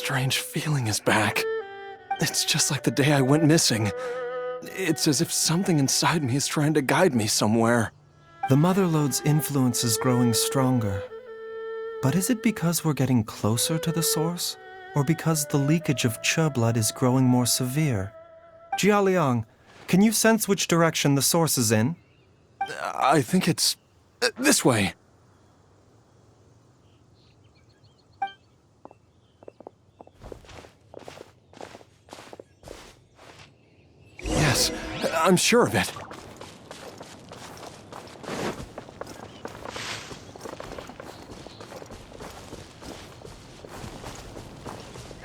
strange feeling is back. It's just like the day I went missing. It's as if something inside me is trying to guide me somewhere. The Mother Lode's influence is growing stronger. But is it because we're getting closer to the source? Or because the leakage of Che blood is growing more severe? Jialiang, can you sense which direction the source is in? I think it's this way. Yes, I'm sure of it.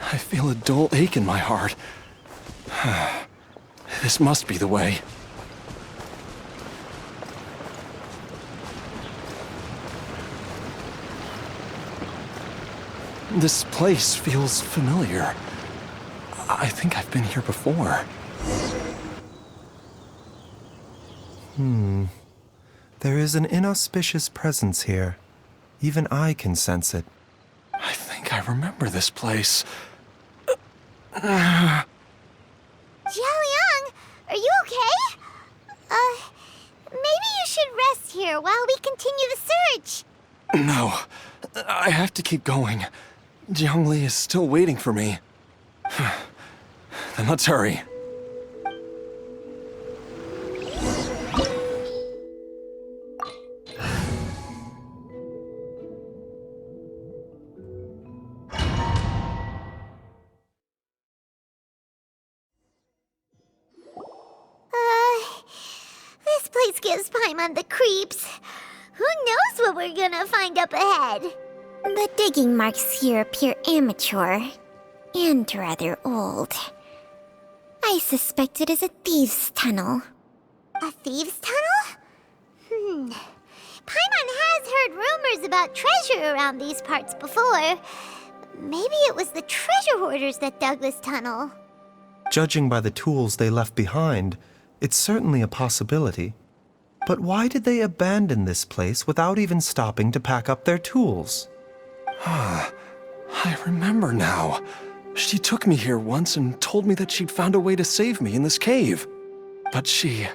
I feel a dull ache in my heart. This must be the way. This place feels familiar. I think I've been here before. There is an inauspicious presence here. Even I can sense it. I think I remember this place. Jialiang, are you okay? Maybe you should rest here while we continue the search. No, I have to keep going. Jiangli is still waiting for me. Then let's hurry. This place gives Paimon the creeps. Who knows what we're gonna find up ahead? The digging marks here appear amateur and rather old. I suspect it is a thieves' tunnel. A thieves' tunnel? Paimon has heard rumors about treasure around these parts before. Maybe it was the treasure hoarders that dug this tunnel. Judging by the tools they left behind, it's certainly a possibility. But why did they abandon this place without even stopping to pack up their tools? I remember now. She took me here once and told me that she'd found a way to save me in this cave. But she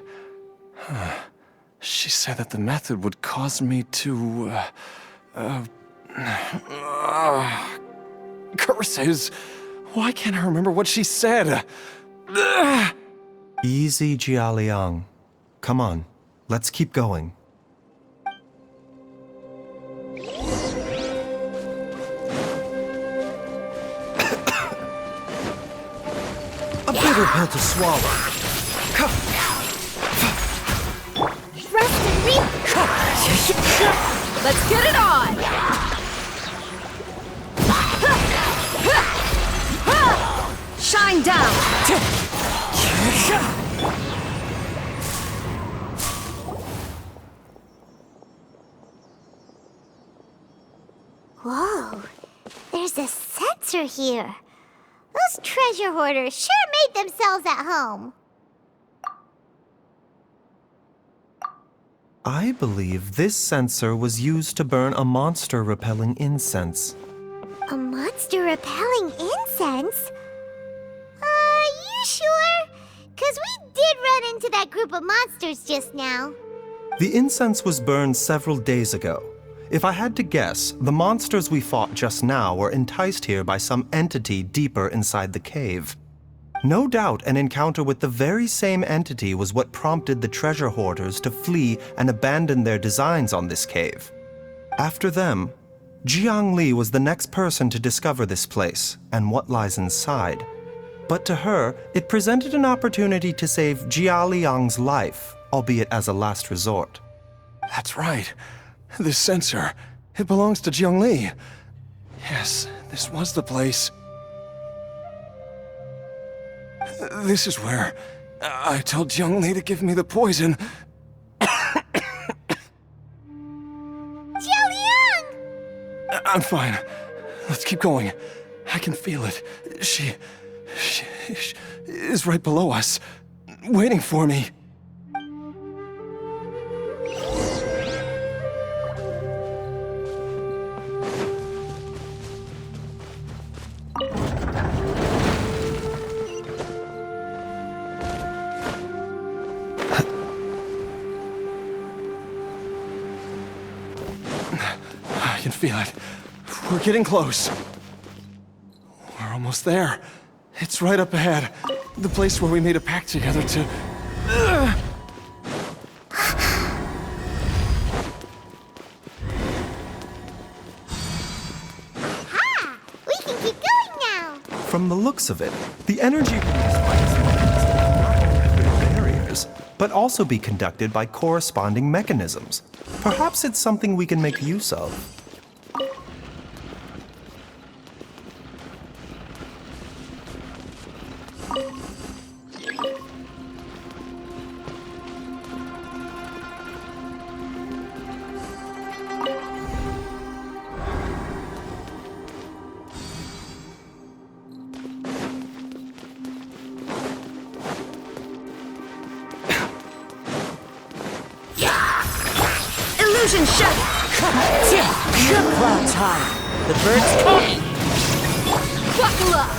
said that the method would cause me to, curses! Why can't I remember what she said? Easy, Jialiang. Come on, let's keep going. A bitter pill to swallow. Rest and reap! Let's get it on! Shine down! Whoa, there's a sensor here. Those treasure hoarders sure made themselves at home. I believe this sensor was used to burn a monster-repelling incense. A monster repelling incense? You sure? 'Cause we did run into that group of monsters just now. The incense was burned several days ago. If I had to guess, the monsters we fought just now were enticed here by some entity deeper inside the cave. No doubt an encounter with the very same entity was what prompted the treasure hoarders to flee and abandon their designs on this cave. After them, Jiang Li was the next person to discover this place and what lies inside. But to her, it presented an opportunity to save Jia Liang's life, albeit as a last resort. That's right. This sensor, it belongs to Jiangli. Yes, this was the place. This is where I told Jiangli to give me the poison. Jialiang! I'm fine. Let's keep going. I can feel it. She is right below us, waiting for me. can feel it. We're getting close. We're almost there. It's right up ahead. The place where we made a pact together to... Ha! We can keep going now! From the looks of it, the energy released by this mechanism will not only clear barriers, but also be conducted by corresponding mechanisms. Perhaps it's something we can make use of. Illusion shut! Cloud time! The birds come! Buckle up!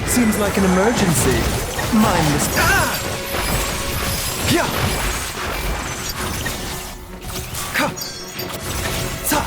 Seems like an emergency. Mindless. Yeah. Ka. Sa.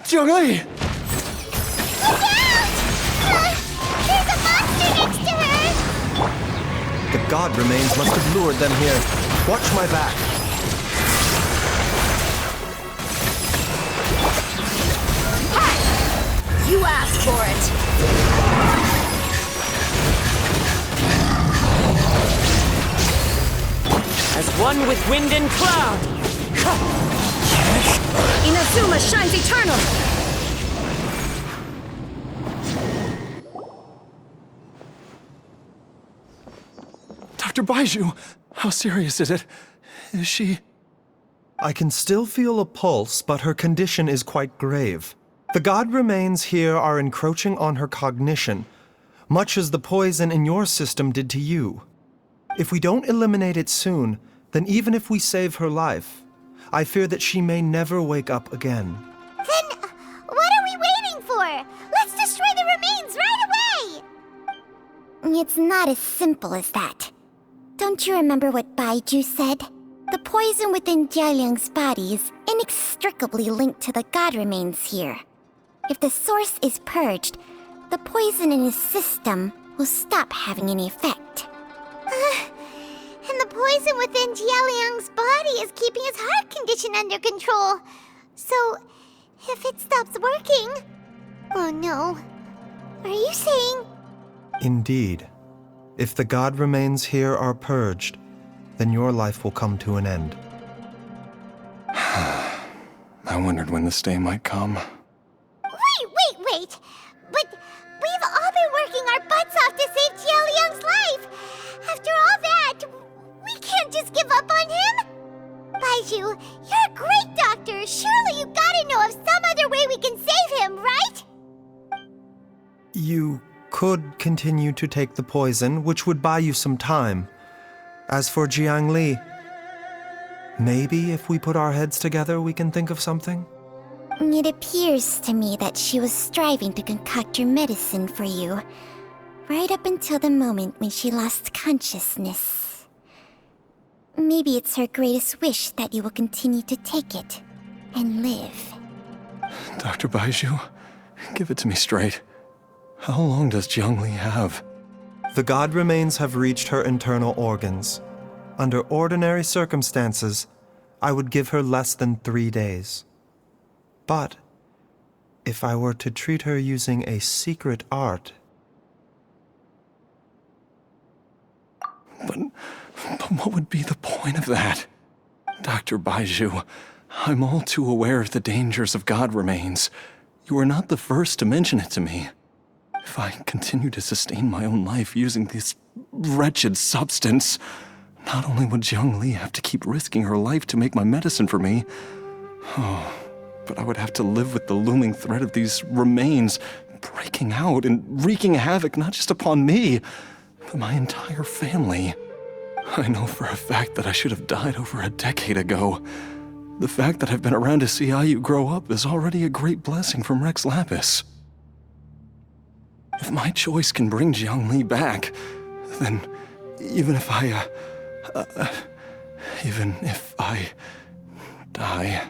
Zhongli! Look out! There's a monster next to her! The god remains must have lured them here. Watch my back. Hi! You asked for it! As one with wind and cloud! Inazuma shines eternal! Dr. Baizhu, how serious is it? Is she... I can still feel a pulse, but her condition is quite grave. The god remains here are encroaching on her cognition, much as the poison in your system did to you. If we don't eliminate it soon, then even if we save her life, I fear that she may never wake up again. Then It's not as simple as that. Don't you remember what Baizhu said? The poison within Jialiang's body is inextricably linked to the god remains here. If the source is purged, the poison in his system will stop having any effect. And the poison within Jialiang's body is keeping his heart condition under control. So, if it stops working... Oh no. Are you saying... Indeed. If the god remains here are purged, then your life will come to an end. I wondered when this day might come. Wait! But we've all been working our butts off to save Jialiang's life! After all that, we can't just give up on him! Baizhu, you're a great doctor! Surely you gotta know of some other way we can save him, right? You could continue to take the poison, which would buy you some time. As for Jiangli, maybe if we put our heads together, we can think of something? It appears to me that she was striving to concoct your medicine for you, right up until the moment when she lost consciousness. Maybe it's her greatest wish that you will continue to take it and live. Dr. Baizhu, give it to me straight. How long does Jiangli have? The god remains have reached her internal organs. Under ordinary circumstances, I would give her less than 3 days. But if I were to treat her using a secret art... But what would be the point of that? Dr. Baizhu, I'm all too aware of the dangers of god remains. You are not the first to mention it to me. If I continue to sustain my own life using this wretched substance, not only would Jiangli have to keep risking her life to make my medicine for me, but I would have to live with the looming threat of these remains breaking out and wreaking havoc not just upon me, but my entire family. I know for a fact that I should have died over a decade ago. The fact that I've been around to see Ayu grow up is already a great blessing from Rex Lapis. If my choice can bring Jiangli back, then even if I die...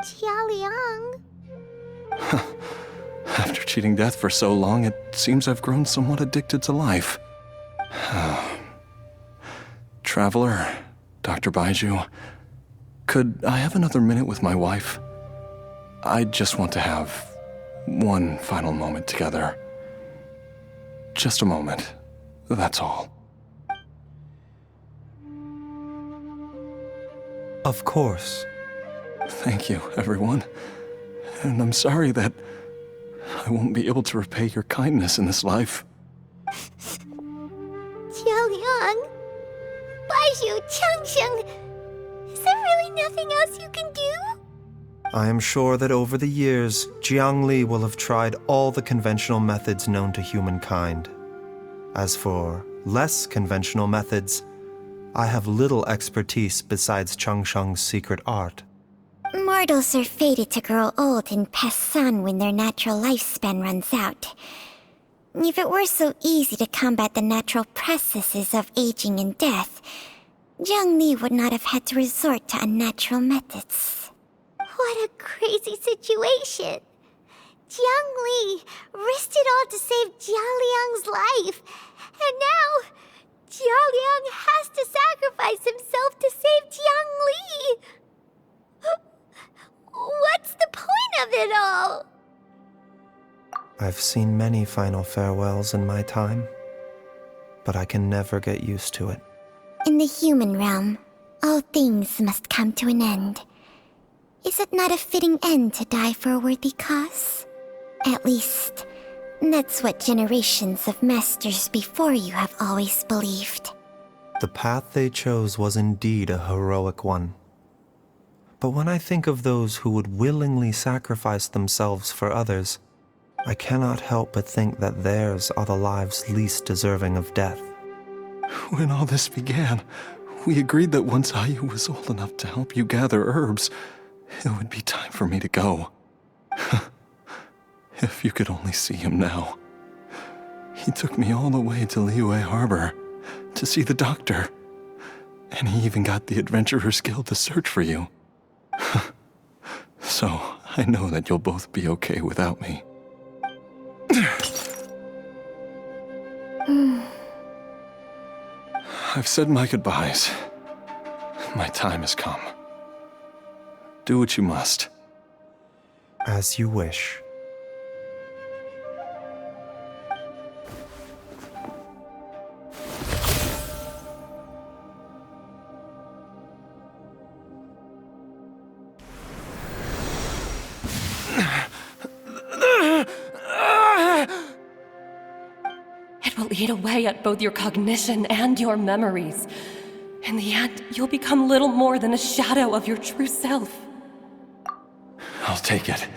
Jialiang... After cheating death for so long, it seems I've grown somewhat addicted to life. Traveler, Dr. Baizhu, could I have another minute with my wife? I just want to have one final moment together. Just a moment, that's all. Of course. Thank you, everyone. And I'm sorry that I won't be able to repay your kindness in this life. Jialiang... Baizhu, Changsheng... Is there really nothing else you can do? I am sure that over the years, Jiangli will have tried all the conventional methods known to humankind. As for less conventional methods, I have little expertise besides Changsheng's secret art. Mortals are fated to grow old and pass on when their natural lifespan runs out. If it were so easy to combat the natural processes of aging and death, Jiangli would not have had to resort to unnatural methods. What a crazy situation! Jiangli risked it all to save Jialiang's life, and now Jialiang has to sacrifice himself to save Jiangli! What's the point of it all? I've seen many final farewells in my time, but I can never get used to it. In the human realm, all things must come to an end. Is it not a fitting end to die for a worthy cause? At least, that's what generations of masters before you have always believed. The path they chose was indeed a heroic one. But when I think of those who would willingly sacrifice themselves for others, I cannot help but think that theirs are the lives least deserving of death. When all this began, we agreed that once Ayu was old enough to help you gather herbs, it would be time for me to go. If you could only see him now. He took me all the way to Liyue Harbor to see the doctor. And he even got the Adventurers Guild to search for you. So, I know that you'll both be okay without me. I've said my goodbyes. My time has come. Do what you must. As you wish. It will eat away at both your cognition and your memories. In the end, you'll become little more than a shadow of your true self. I'll take it.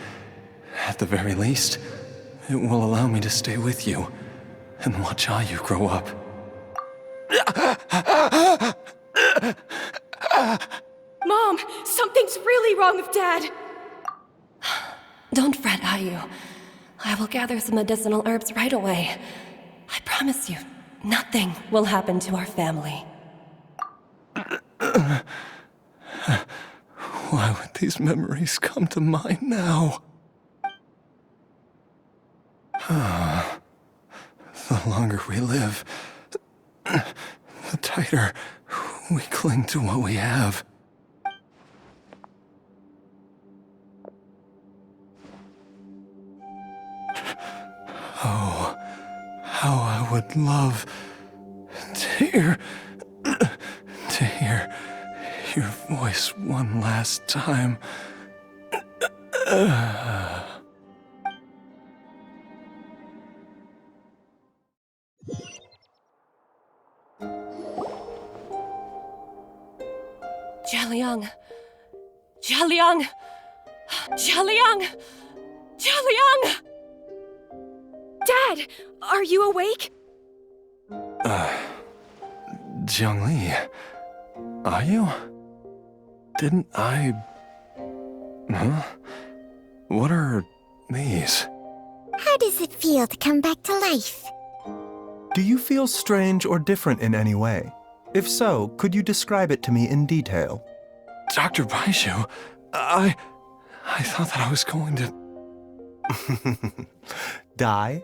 At the very least, it will allow me to stay with you and watch how you grow up. Mom, something's really wrong with Dad! Don't fret, Ayu. I will gather some medicinal herbs right away. I promise you, nothing will happen to our family. Why would these memories come to mind now? The longer we live, the tighter we cling to what we have. Oh, how I would love to hear your voice one last time. Jialiang! Jialiang! Jialiang! Jialiang! Dad, are you awake? Jiangli, are you? Didn't I... Huh? What are these? How does it feel to come back to life? Do you feel strange or different in any way? If so, could you describe it to me in detail? Dr. Baizhu, I thought that I was going to... Die?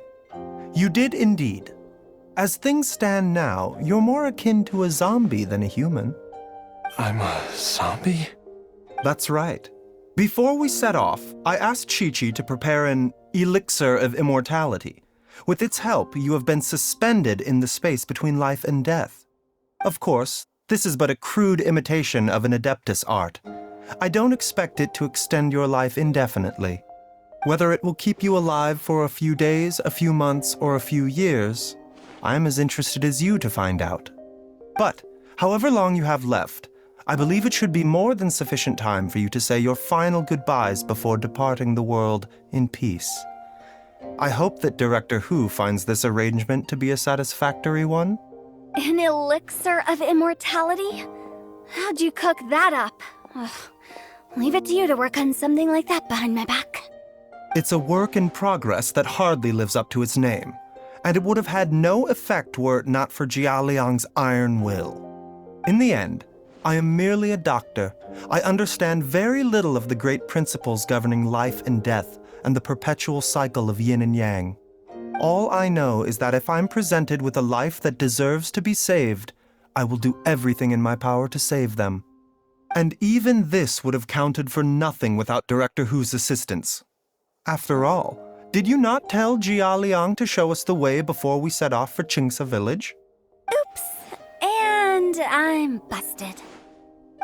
You did indeed. As things stand now, you're more akin to a zombie than a human. I'm a zombie? That's right. Before we set off, I asked Chi-Chi to prepare an elixir of immortality. With its help, you have been suspended in the space between life and death. Of course, this is but a crude imitation of an Adeptus art. I don't expect it to extend your life indefinitely. Whether it will keep you alive for a few days, a few months, or a few years, I am as interested as you to find out. But, however long you have left, I believe it should be more than sufficient time for you to say your final goodbyes before departing the world in peace. I hope that Director Hu finds this arrangement to be a satisfactory one. An elixir of immortality? How'd you cook that up? Ugh. Leave it to you to work on something like that behind my back. It's a work in progress that hardly lives up to its name, and it would have had no effect were it not for Jialiang's iron will. In the end, I am merely a doctor. I understand very little of the great principles governing life and death and the perpetual cycle of yin and yang. All I know is that if I'm presented with a life that deserves to be saved, I will do everything in my power to save them. And even this would have counted for nothing without Director Hu's assistance. After all, did you not tell Jia Liang to show us the way before we set off for Qingce village? Oops. And I'm busted.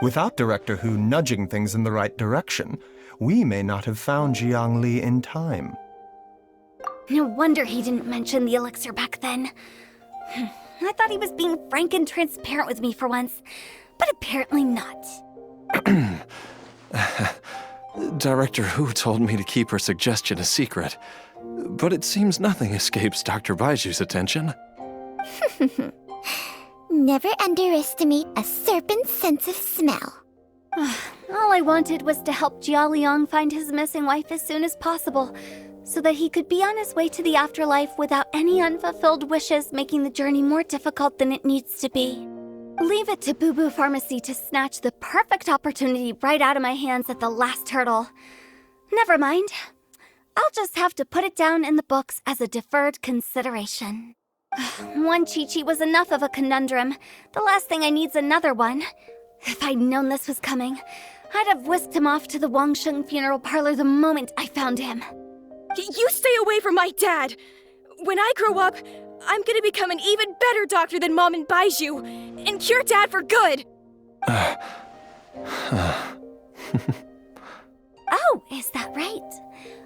Without Director Hu nudging things in the right direction, we may not have found Jiang Li in time. No wonder he didn't mention the elixir back then. I thought he was being frank and transparent with me for once, but apparently not. Director Hu told me to keep her suggestion a secret, but it seems nothing escapes Dr. Baiju's attention. Never underestimate a serpent's sense of smell. All I wanted was to help Jia Liang find his missing wife as soon as possible, so that he could be on his way to the afterlife without any unfulfilled wishes making the journey more difficult than it needs to be. Leave it to Boo Boo Pharmacy to snatch the perfect opportunity right out of my hands at the last hurdle. Never mind. I'll just have to put it down in the books as a deferred consideration. One Chi-Chi was enough of a conundrum. The last thing I need's another one. If I'd known this was coming, I'd have whisked him off to the Wangsheng funeral parlor the moment I found him. You stay away from my dad! When I grow up, I'm gonna become an even better doctor than Mom and Baizhu, and cure Dad for good! Oh, is that right?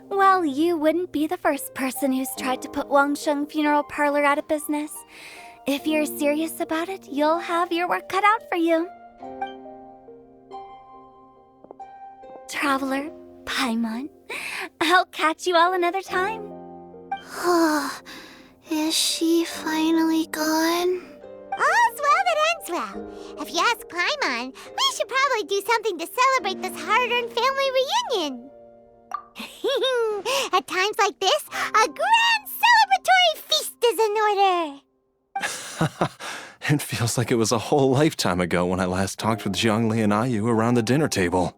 Well, you wouldn't be the first person who's tried to put Wangsheng Funeral Parlor out of business. If you're serious about it, you'll have your work cut out for you. Traveler, Paimon, I'll catch you all another time. Is she finally gone? All's well that ends well. If you ask Paimon, we should probably do something to celebrate this hard-earned family reunion. At times like this, a grand celebratory feast is in order. It feels like it was a whole lifetime ago when I last talked with Zhongli and Ayu around the dinner table.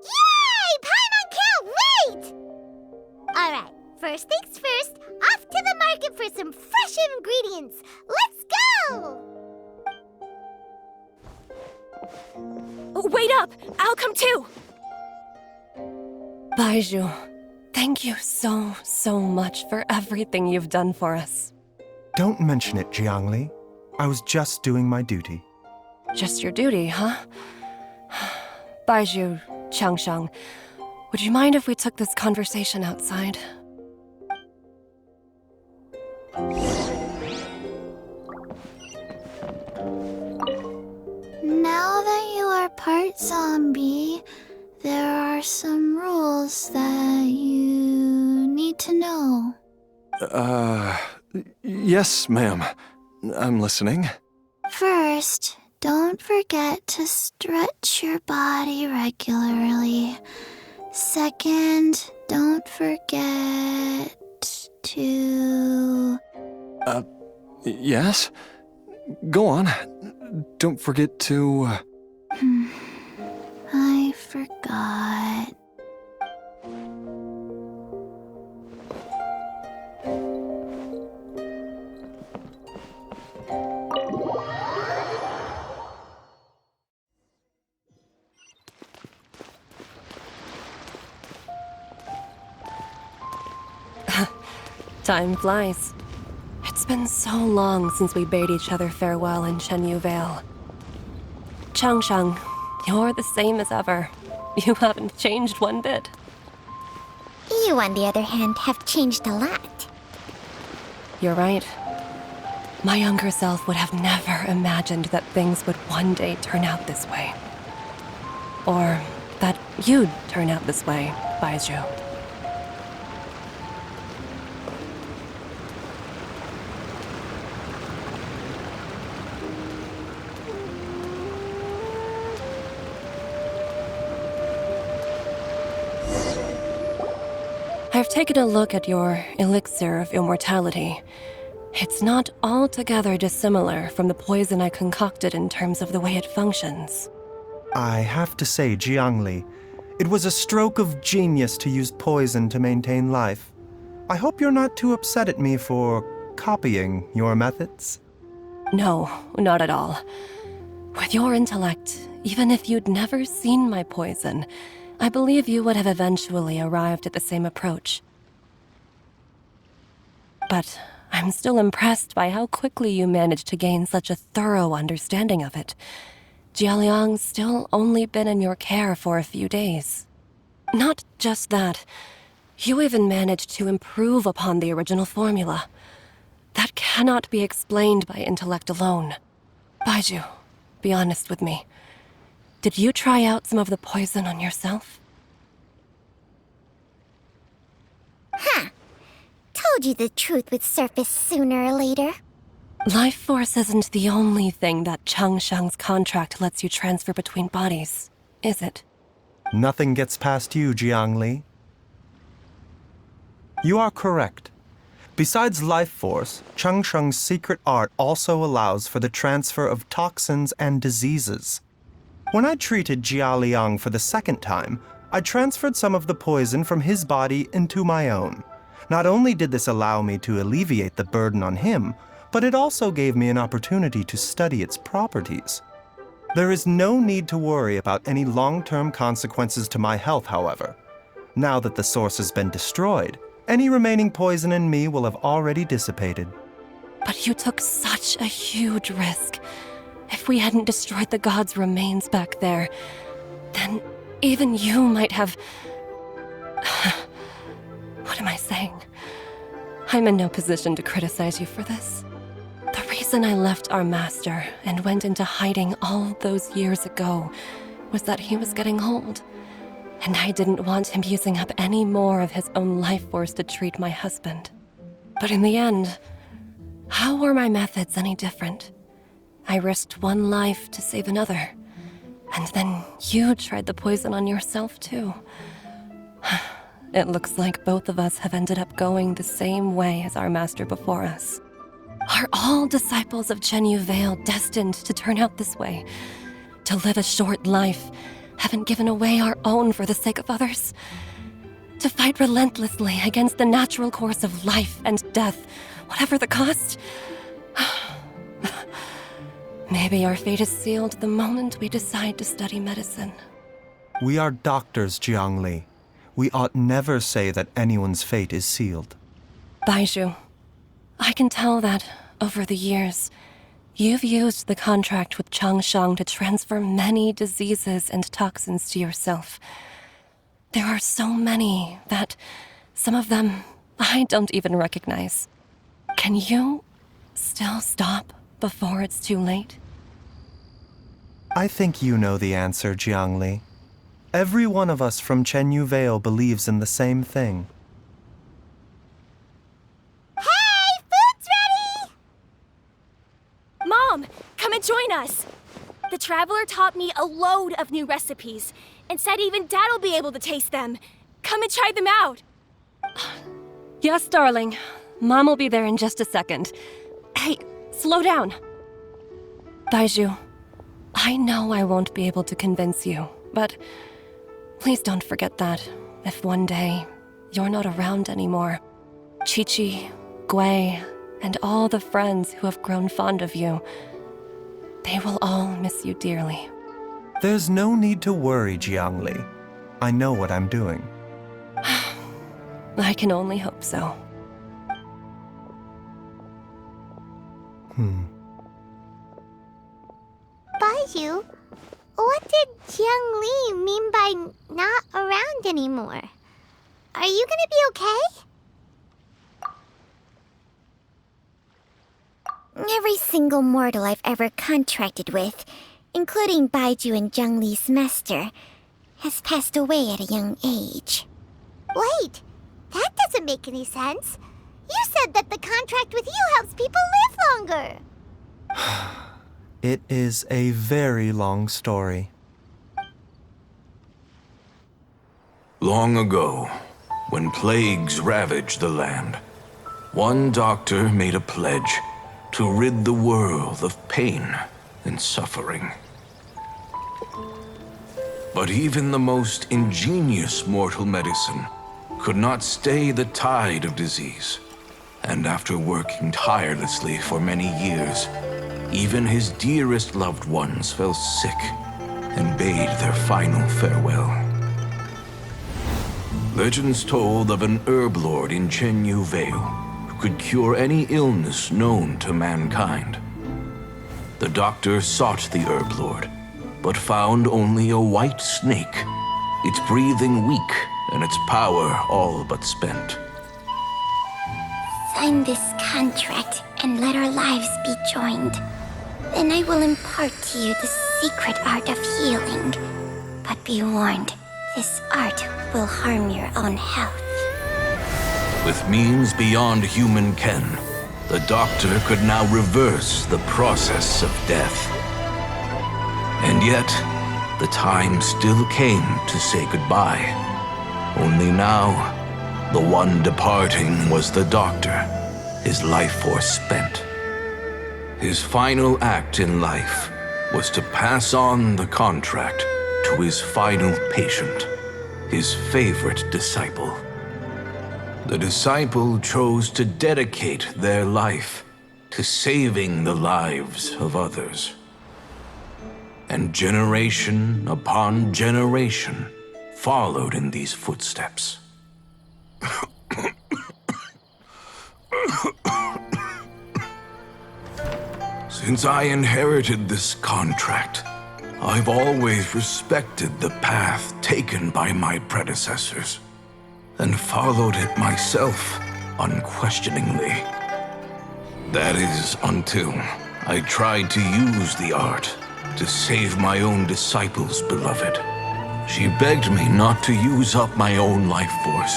Yay! Paimon can't wait! Alright, first things first, off to the market for some fresh ingredients. Let's go! Wait up! I'll come too! Baizhu, thank you so much for everything you've done for us. Don't mention it, Jiangli. I was just doing my duty. Just your duty, huh? Baizhu, Changshang, would you mind if we took this conversation outside? Now that you are part zombie, there are some rules that you need to know. Yes, ma'am. I'm listening. First, don't forget to stretch your body regularly. Second, don't forget to... Yes? Go on. Don't forget to... I forgot. Time flies. It's been so long since we bade each other farewell in Shenyu Vale. Changshang, you're the same as ever. You haven't changed one bit. You, on the other hand, have changed a lot. You're right. My younger self would have never imagined that things would one day turn out this way. Or that you'd turn out this way, Baizhu. I've taken a look at your elixir of immortality. It's not altogether dissimilar from the poison I concocted in terms of the way it functions. I have to say, Jiangli, it was a stroke of genius to use poison to maintain life. I hope you're not too upset at me for copying your methods. No, not at all. With your intellect, even if you'd never seen my poison, I believe you would have eventually arrived at the same approach. But I'm still impressed by how quickly you managed to gain such a thorough understanding of it. Jialiang's still only been in your care for a few days. Not just that, you even managed to improve upon the original formula. That cannot be explained by intellect alone. Baizhu, be honest with me. Did you try out some of the poison on yourself? Told you the truth would surface sooner or later. Life force isn't the only thing that Changshang's contract lets you transfer between bodies, is it? Nothing gets past you, Jiangli. You are correct. Besides life force, Changsheng's secret art also allows for the transfer of toxins and diseases. When I treated Jia Liang for the second time, I transferred some of the poison from his body into my own. Not only did this allow me to alleviate the burden on him, but it also gave me an opportunity to study its properties. There is no need to worry about any long-term consequences to my health, however. Now that the source has been destroyed, any remaining poison in me will have already dissipated. But you took such a huge risk. If we hadn't destroyed the god's remains back there, then even you might have... What am I saying? I'm in no position to criticize you for this. The reason I left our master and went into hiding all those years ago was that he was getting old, and I didn't want him using up any more of his own life force to treat my husband. But in the end, how were my methods any different? I risked one life to save another, and then you tried the poison on yourself too. It looks like both of us have ended up going the same way as our master before us. Are all disciples of Chenyu Vale destined to turn out this way? To live a short life, having given away our own for the sake of others? To fight relentlessly against the natural course of life and death, whatever the cost? Maybe our fate is sealed the moment we decide to study medicine. We are doctors, Jiangli. We ought never say that anyone's fate is sealed. Baizhu, I can tell that, over the years, you've used the contract with Changsheng to transfer many diseases and toxins to yourself. There are so many that, some of them, I don't even recognize. Can you still stop before it's too late? I think you know the answer, Jiangli. Every one of us from Chenyu Vale believes in the same thing. Hey, food's ready! Mom, come and join us! The Traveler taught me a load of new recipes, and said even Dad'll be able to taste them. Come and try them out! Yes, darling. Mom will be there in just a second. Hey, slow down. Baizhu, I know I won't be able to convince you, but please don't forget that if one day you're not around anymore, Chi-Chi, Gui, and all the friends who have grown fond of you, they will all miss you dearly. There's no need to worry, Jiangli. I know what I'm doing. I can only hope so. Baizhu, what did Jiang Li mean by not around anymore? Are you gonna be okay? Every single mortal I've ever contracted with, including Baizhu and Jiang Li's master, has passed away at a young age. Wait, that doesn't make any sense. You said that the contract with you helps people live longer. It is a very long story. Long ago, when plagues ravaged the land, one doctor made a pledge to rid the world of pain and suffering. But even the most ingenious mortal medicine could not stay the tide of disease. And after working tirelessly for many years, even his dearest loved ones fell sick and bade their final farewell. Legends told of an herb lord in Chenyu Vale who could cure any illness known to mankind. The doctor sought the herb lord, but found only a white snake, its breathing weak and its power all but spent. Sign this contract and let our lives be joined. Then I will impart to you the secret art of healing. But be warned, this art will harm your own health. With means beyond human ken, the doctor could now reverse the process of death. And yet, the time still came to say goodbye. Only now, The one departing was the doctor, his life force spent. His final act in life was to pass on the contract to his final patient, his favorite disciple. The disciple chose to dedicate their life to saving the lives of others. And generation upon generation followed in these footsteps. Since I inherited this contract, I've always respected the path taken by my predecessors and followed it myself unquestioningly. That is until I tried to use the art to save my own disciple's beloved. She begged me not to use up my own life force.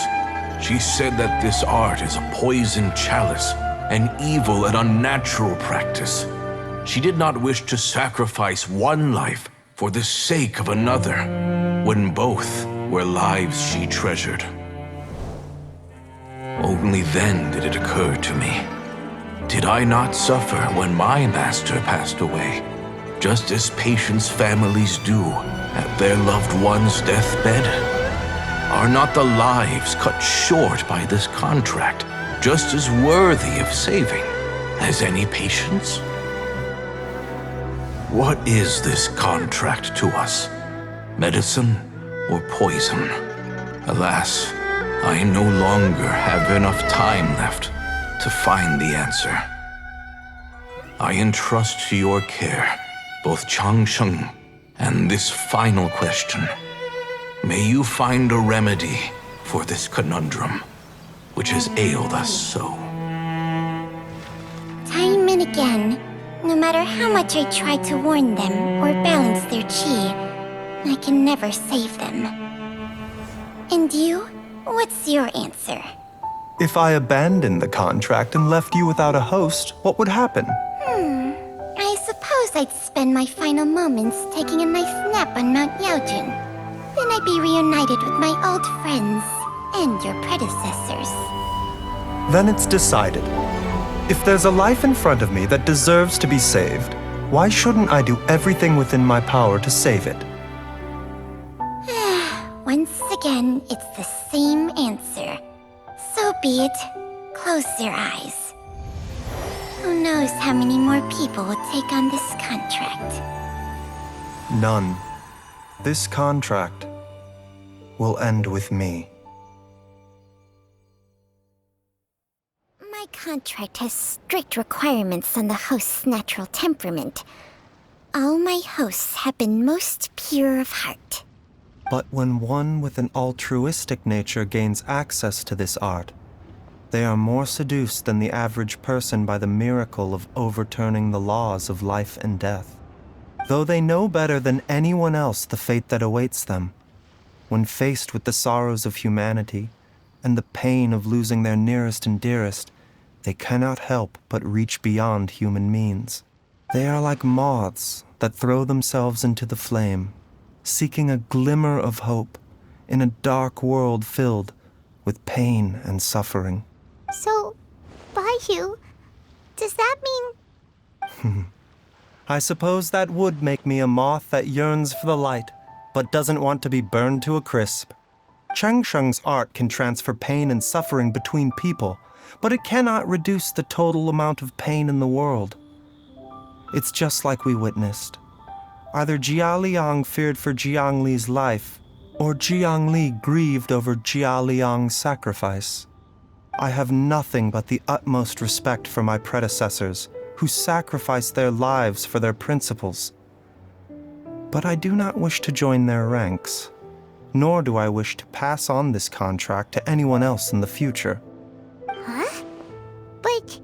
She said that this art is a poison chalice, an evil and unnatural practice. She did not wish to sacrifice one life for the sake of another, when both were lives she treasured. Only then did it occur to me. Did I not suffer when my master passed away, just as patients' families do at their loved one's deathbed? Are not the lives cut short by this contract just as worthy of saving as any patients? What is this contract to us? Medicine or poison? Alas, I no longer have enough time left to find the answer. I entrust to your care both Changsheng and this final question. May you find a remedy for this conundrum, which has ailed us so. Time and again, no matter how much I try to warn them or balance their chi, I can never save them. And you? What's your answer? If I abandoned the contract and left you without a host, what would happen? I suppose I'd spend my final moments taking a nice nap on Mount Yaojun. Then I'd be reunited with my old friends and your predecessors. Then it's decided. If there's a life in front of me that deserves to be saved, why shouldn't I do everything within my power to save it? Once again, it's the same answer. So be it. Close your eyes. Who knows how many more people will take on this contract? None. This contract will end with me. My contract has strict requirements on the host's natural temperament. All my hosts have been most pure of heart. But when one with an altruistic nature gains access to this art, they are more seduced than the average person by the miracle of overturning the laws of life and death. Though they know better than anyone else the fate that awaits them, when faced with the sorrows of humanity and the pain of losing their nearest and dearest, they cannot help but reach beyond human means. They are like moths that throw themselves into the flame, seeking a glimmer of hope in a dark world filled with pain and suffering. So, Baizhu, does that mean... I suppose that would make me a moth that yearns for the light, but doesn't want to be burned to a crisp. Changsheng's art can transfer pain and suffering between people, but it cannot reduce the total amount of pain in the world. It's just like we witnessed. Either Jia Liang feared for Jiang Li's life, or Jiang Li grieved over Jia Liang's sacrifice. I have nothing but the utmost respect for my predecessors, who sacrificed their lives for their principles. But I do not wish to join their ranks, nor do I wish to pass on this contract to anyone else in the future. Huh? But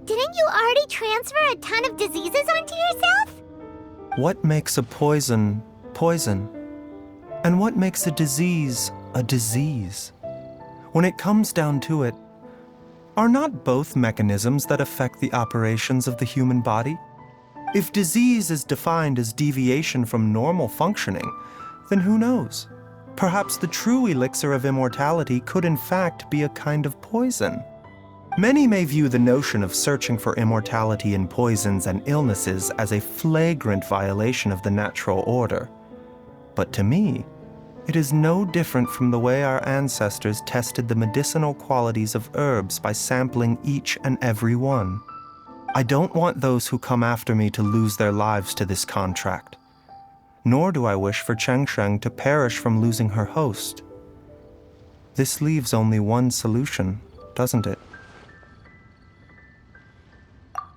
didn't you already transfer a ton of diseases onto yourself? What makes a poison, poison? And what makes a disease? When it comes down to it, are not both mechanisms that affect the operations of the human body? If disease is defined as deviation from normal functioning, then who knows? Perhaps the true elixir of immortality could in fact be a kind of poison. Many may view the notion of searching for immortality in poisons and illnesses as a flagrant violation of the natural order. But to me, it is no different from the way our ancestors tested the medicinal qualities of herbs by sampling each and every one. I don't want those who come after me to lose their lives to this contract. Nor do I wish for Chengsheng to perish from losing her host. This leaves only one solution, doesn't it?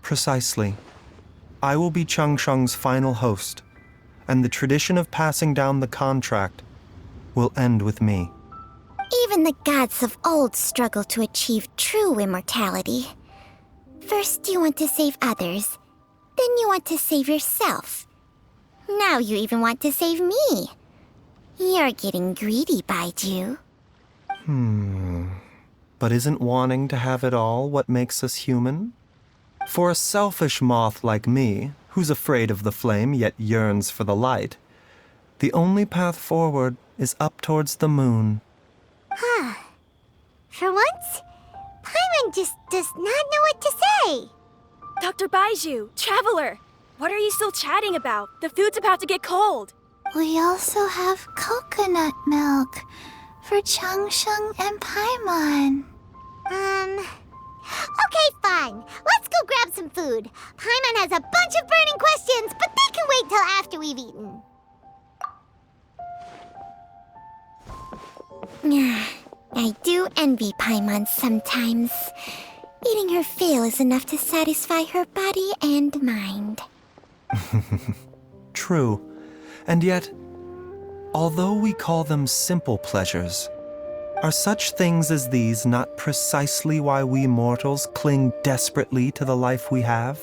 Precisely. I will be Chengsheng's final host, and the tradition of passing down the contract will end with me. Even the gods of old struggle to achieve true immortality. First you want to save others, then you want to save yourself. Now you even want to save me. You're getting greedy, Baizhu. But isn't wanting to have it all what makes us human? For a selfish moth like me, who's afraid of the flame yet yearns for the light, the only path forward is up towards the moon. For once, Paimon just does not know what to say. Dr. Baizhu, Traveler, what are you still chatting about? The food's about to get cold. We also have coconut milk for Changsheng and Paimon. Okay, fine. Let's go grab some food. Paimon has a bunch of burning questions, but they can wait till after we've eaten. I do envy Paimon sometimes. Eating her fill is enough to satisfy her body and mind. True. And yet, although we call them simple pleasures, are such things as these not precisely why we mortals cling desperately to the life we have?